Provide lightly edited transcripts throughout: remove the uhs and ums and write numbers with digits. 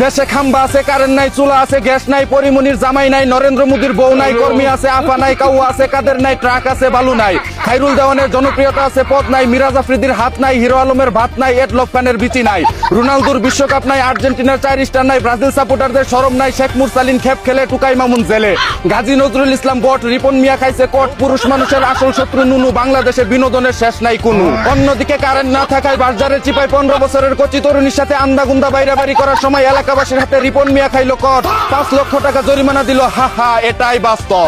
দেশে খাম্বা আছে, কারেন্ট নাই, চুলা আছে, গ্যাস নাই, পরিমনির জামাই নাই, নরেন্দ্র মোদীর বউ নাই, কর্মী আছে, আফা নাই, কাউ আছে, কাদের নাই, ট্রাক আছে, বালু নাই, খাইরুল দেওয়ানের জনপ্রিয়তা আছে, পদ নাই, মিরাজ আফ্রিদির হাত নাই, হিরো আলমের ভাত নাই, এডলফ খানের বিচি নাই, রোনালদোর বিশ্বকাপ নাই, আর্জেন্টিনার 4 স্টার নাই, ব্রাজিল সাপোর্টারদের শরম নাই, শেখ মুরসালিন খেপ খেলে, টুকাই মামুন জেলে, গাজী নজরুল ইসলাম বট, রিপন মিয়া খাইছে কট, পুরুষ মানুষের আসল শত্রু নুনু, বাংলাদেশে বিনোদনের শেষ নাই কোনো। অন্যদিকে কারেন্ট না থাকায় বাজারের চিপায় 15 বছরের কচি তরুণীর সাথে আন্দাগুন্দা বাইরাবাড়ি করার সময় এলাকাবাসীর হাতে রিপন মিয়া খাইলো কট, 5 লক্ষ টাকা জরিমানা দিল, হা হা, এটাই বাস্তব।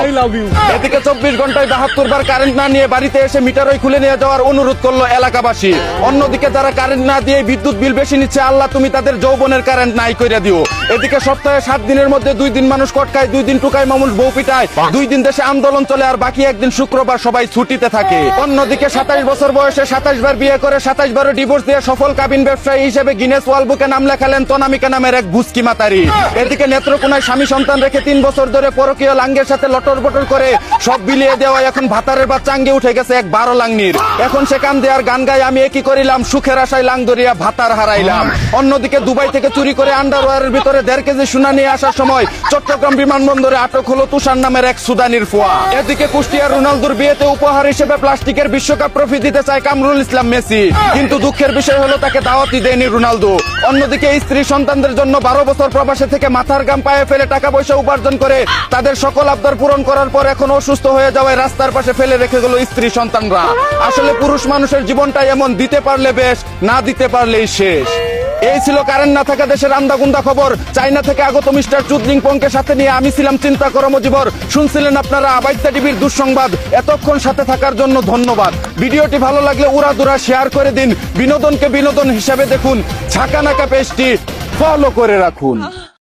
এদিকে 24 ঘন্টায় 72 বার কারেন্ট না নিয়ে বাড়িতে এসে মিটারই খুলে নিয়ে যাওয়ার অনুরোধ করলো এলাকাবাসী। অন্যদিকে যারা কারেন্ট না দিয়ে বিদ্যুৎ বিল বেশি নিচ্ছে, আল্লাহ তুমি তাদের যৌবনের কারেন্ট নাই কইরা দিও। এদিকে সপ্তাহে 7 দিনের মধ্যে 2 দিন মানুষ কট খায়, 2 দিন টুকাই মামুন বউ পিটায়, 2 দিন দেশে আন্দোলন চলে, আর বাকি একদিন শুক্রবার সবাই ছুটিতে থাকে। অন্যদিকে 27 বছর বয়সে 27 বার বিয়ে করে 27 বারও ডিভোর্স দিয়ে সফল কাবিন ব্যবসায়ী হিসেবে গিনেস ওয়ার্ল্ড বুকে নাম লেখালেন তনামিকা নামের এক বুস্কি মাতারি। এদিকে নেত্রকোনায় স্বামী সন্তান রেখে 3 বছর ধরে পরকীয় লাঙ্গের সাথে লটর বটর করে সব বিলিয়ে দেওয়া এখন ভাতারের বাচ্চা আঙ্গে উঠে গেছে এক 12 লাঙ্গির। এখন সে কাম দেয়ার গান গায়, আমি একই করিলাম, সুখের আশায় লাং ধরিয়া ভাতার হারাইলাম। অন্যদিকে দুবাই থেকে চুরি করে আন্ডারওয়্যারের ভিতরে 1.5 কেজি সোনা নিয়ে আসার সময় চট্টগ্রাম বিমানবন্দরে আটক হলো তুষার নামের এক সুদানির ফুয়া। এদিকে কুষ্টিয়ার রোনালদোর বিয়েতে উপহার হিসেবে প্লাস্টিকের বিশ্বকাপ ট্রফি দিতে চায় কামরুল ইসলাম মেসি, কিন্তু দুঃখের বিষয় হলো তাকে দাওয়াতই দেয়নি রোনালদো। অন্যদিকে স্ত্রী সন্তানদের জন্য 12 বছর প্রবাসে থেকে মাথার গাম পায়ে ফেলে টাকা পয়সা উপার্জন করে তাদের সকল আবদার পূরণ করার পর এখন অসুস্থ হয়ে যাওয়ায় রাস্তার পাশে ফেলে রেখে গেল স্ত্রী সন্তানরা। আসলে পুরুষ মানুষের জীবনটাই এমন, দিতে পারলে বেশ, না দিতে পারলেই শেষ। এই ছিল কারেন্ট না থাকা দেশের আন্দাগুন্দা খবর। চাইনা থেকে আগত মিস্টার চুদলিং পংকে সাথে নিয়ে আমি ছিলাম চিন্তা করো মজিবর। শুনছিলেন আপনারা আবাইত্যা টিভির দুঃসংবাদ। এতক্ষণ সাথে থাকার জন্য ধন্যবাদ। ভিডিওটি ভালো লাগলে উড়াদুরা শেয়ার করে দিন। বিনোদনকে বিনোদন হিসাবে দেখুন। ঝাঁকানাকা পেজটি ফলো করে রাখুন।